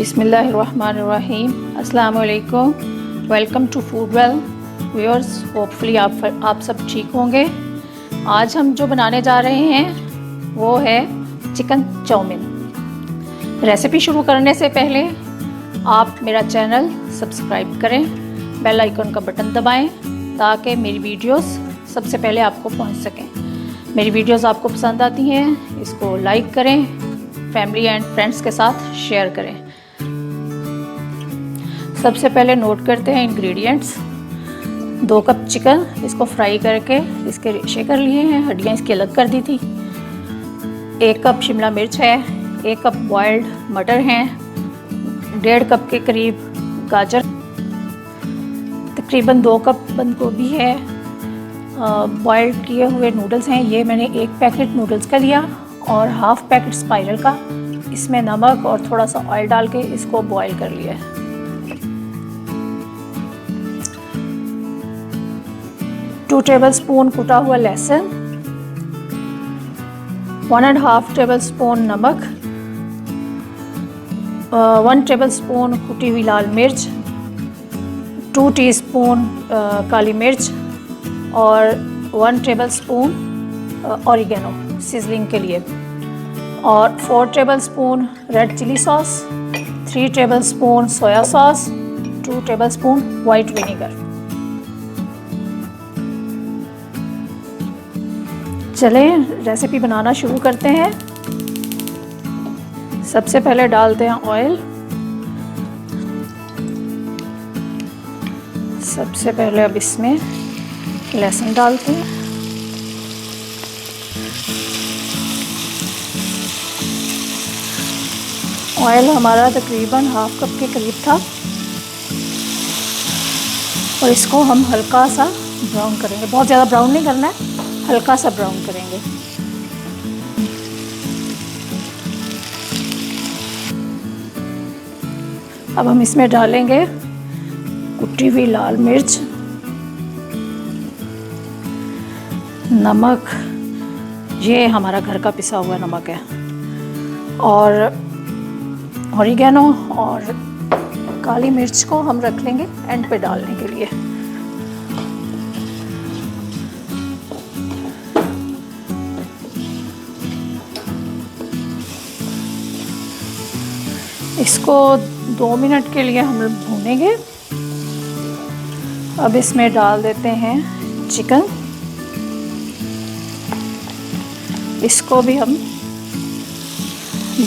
बिस्मिल्लाहिर्रहमानिर्रहीम। अस्सलाम वालेकुम। Welcome to Food Well viewers. Hopefully आप सब ठीक होंगे। आज हम जो बनाने जा रहे हैं वो है चिकन चाउमीन। रेसिपी शुरू करने से पहले आप मेरा चैनल सब्सक्राइब करें, बेल आइकन का बटन दबाएं ताकि मेरी वीडियोस सबसे पहले आपको पहुंच सकें। मेरी वीडियोस आपको पसंद आती हैं, इसको लाइक करें, फैमिली एंड फ्रेंड्स के साथ शेयर करें। सबसे पहले नोट करते हैं इंग्रेडिएंट्स। 2 कप चिकन, इसको फ्राई करके इसके रेशे कर लिए हैं, हड्डियाँ इसकी अलग कर दी थी। 1 कप शिमला मिर्च है, 1 कप बॉयल्ड मटर हैं, 1.5 कप के करीब गाजर, तकरीबन 2 कप बंद गोभी है, बॉयल्ड किए हुए नूडल्स हैं। ये मैंने 1 पैकेट नूडल्स का लिया और हाफ पैकेट स्पाइरल का। इसमें नमक और थोड़ा सा ऑयल डाल के इसको बॉयल कर लिया है। 2 टेबलस्पून कुटा हुआ लहसुन, 1.5 टेबलस्पून नमक, 1 टेबलस्पून कुटी हुई लाल मिर्च, 2 टीस्पून काली मिर्च और 1 टेबलस्पून ऑरिगेनो सिजलिंग के लिए, और 4 tablespoon red chilli sauce, 3 tablespoon soya sauce, 2 tablespoon white vinegar. चलें रेसिपी बनाना शुरू करते हैं। सबसे पहले डालते हैं ऑयल। सबसे पहले अब इसमें लहसुन डालते हैं। ऑयल हमारा तकरीबन हाफ कप के करीब था और इसको हम हल्का सा ब्राउन करेंगे। बहुत ज़्यादा ब्राउन नहीं करना है, हल्का सा ब्राउन करेंगे। अब हम इसमें डालेंगे कुटी हुई लाल मिर्च, नमक, ये हमारा घर का पिसा हुआ नमक है, और ऑरिगेनो और काली मिर्च को हम रख लेंगे एंड पे डालने के लिए। इसको 2 मिनट के लिए हम भूनेंगे। अब इसमें डाल देते हैं चिकन। इसको भी हम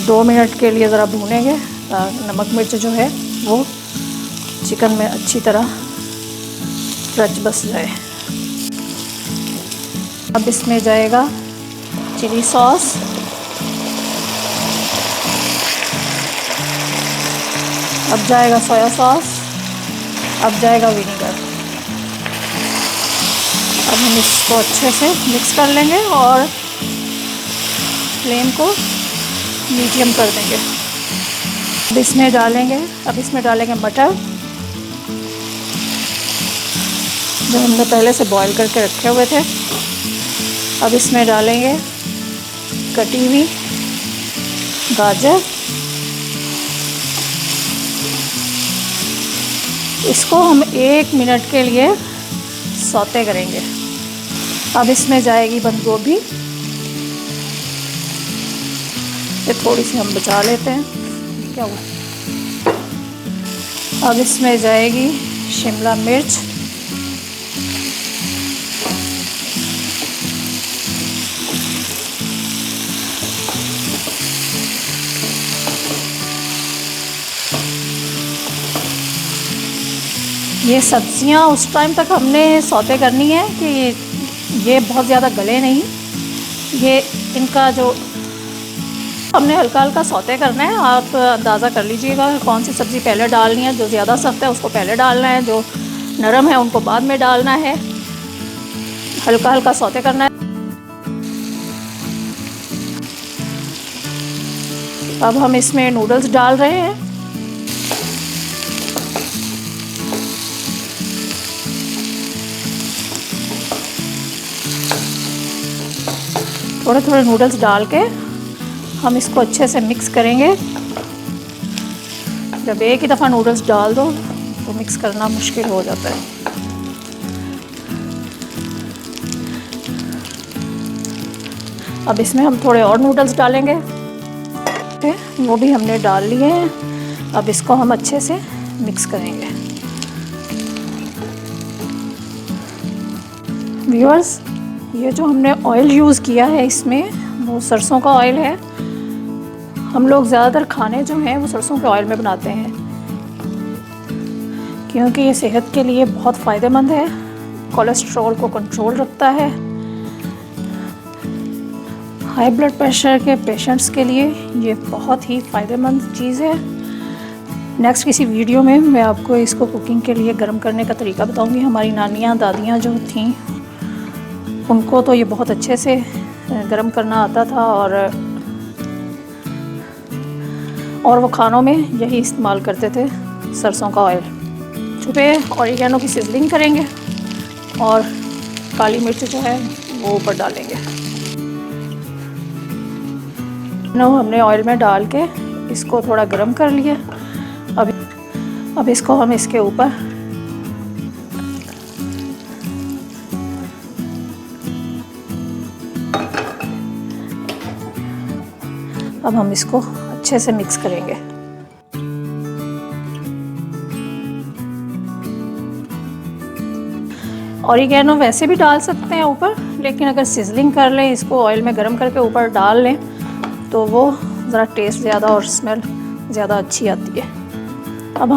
2 मिनट के लिए ज़रा भूनेंगे। नमक मिर्च जो है वो चिकन में अच्छी तरह रच बस जाए। अब इसमें जाएगा चिली सॉस, अब जाएगा सोया सॉस, अब जाएगा विनेगर। अब हम इसको अच्छे से मिक्स कर लेंगे और फ्लेम को मीडियम कर देंगे। अब इसमें डालेंगे मटर जो हमने पहले से बॉईल करके रखे हुए थे। अब इसमें डालेंगे कटी हुई गाजर। इसको हम 1 मिनट के लिए सौते करेंगे। अब इसमें जाएगी बंद गोभी, ये थोड़ी सी हम बचा लेते हैं, क्या हुआ। अब इसमें जाएगी शिमला मिर्च, ये सब्जियां उस टाइम तक हमने सौते करनी है कि ये बहुत ज़्यादा गले नहीं। ये इनका जो हमने हल्का हल्का सौते करना है। आप अंदाज़ा कर लीजिएगा कौन सी सब्ज़ी पहले डालनी है। जो ज़्यादा सख्त है उसको पहले डालना है, जो नरम है उनको बाद में डालना है। हल्का हल्का सौते करना है। अब हम इसमें नूडल्स डाल रहे हैं। थोड़े थोड़े नूडल्स डाल के हम इसको अच्छे से मिक्स करेंगे। जब एक ही दफ़ा नूडल्स डाल दो तो मिक्स करना मुश्किल हो जाता है। अब इसमें हम थोड़े और नूडल्स डालेंगे, वो भी हमने डाल लिए हैं। अब इसको हम अच्छे से मिक्स करेंगे। व्यूअर्स, ये जो हमने ऑयल यूज़ किया है इसमें वो सरसों का ऑयल है। हम लोग ज़्यादातर खाने जो हैं वो सरसों के ऑयल में बनाते हैं क्योंकि ये सेहत के लिए बहुत फ़ायदेमंद है, कोलेस्ट्रॉल को कंट्रोल रखता है। हाई ब्लड प्रेशर के पेशेंट्स के लिए ये बहुत ही फ़ायदेमंद चीज़ है। नेक्स्ट किसी वीडियो में मैं आपको इसको कुकिंग के लिए गर्म करने का तरीका बताऊंगी। हमारी नानियाँ दादियाँ जो थीं उनको तो ये बहुत अच्छे से गर्म करना आता था और वो खानों में यही इस्तेमाल करते थे, सरसों का ऑयल। छुपे ऑरिगेनो की सिजलिंग करेंगे और काली मिर्च जो है वो ऊपर डालेंगे। हमने ऑयल में डाल के इसको थोड़ा गरम कर लिया। अब इसको हम इसके ऊपर अच्छे से मिक्स करेंगे। ऑरिगेनो वैसे भी डाल सकते हैं ऊपर, लेकिन अगर सिजलिंग कर लें, इसको ऑयल में गरम करके ऊपर डाल लें तो वो ज़रा टेस्ट ज़्यादा और स्मेल ज़्यादा अच्छी आती है। अब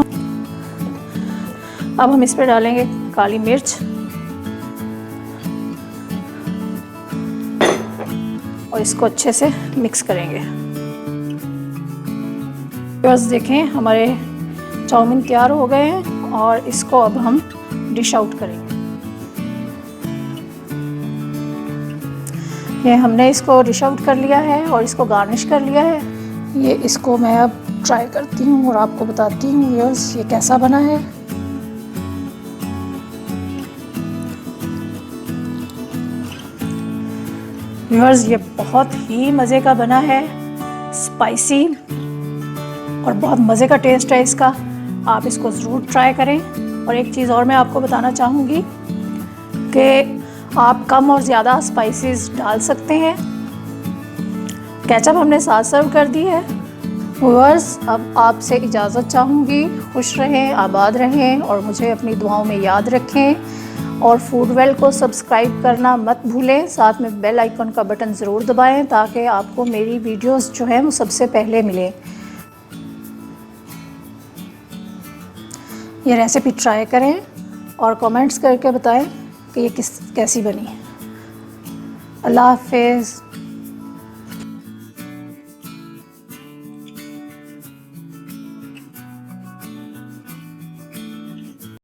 हम इस पर डालेंगे काली मिर्च और इसको अच्छे से मिक्स करेंगे। बस देखें हमारे चाउमीन तैयार हो गए हैं और इसको अब हम डिश आउट करेंगे। ये हमने इसको डिश आउट कर लिया है और इसको गार्निश कर लिया है। ये इसको मैं अब ट्राई करती हूँ और आपको बताती हूँ व्यूअर्स ये कैसा बना है। व्यूअर्स, ये बहुत ही मज़े का बना है, स्पाइसी और बहुत मज़े का टेस्ट है इसका। आप इसको ज़रूर ट्राई करें। और एक चीज़ और मैं आपको बताना चाहूँगी कि आप कम और ज़्यादा स्पाइसेस डाल सकते हैं। केचप हमने साथ सर्व कर दी है। व्यूअर्स, अब आपसे इजाज़त चाहूँगी। खुश रहें, आबाद रहें और मुझे अपनी दुआओं में याद रखें। और फूडवेल को सब्सक्राइब करना मत भूलें। साथ में बेल आइकन का बटन ज़रूर दबाएं ताकि आपको मेरी वीडियोस जो हैं वो सबसे पहले मिलें। ये रेसिपी ट्राई करें और कमेंट्स करके बताएं कि ये कैसी बनी। अल्लाह हाफ़िज़।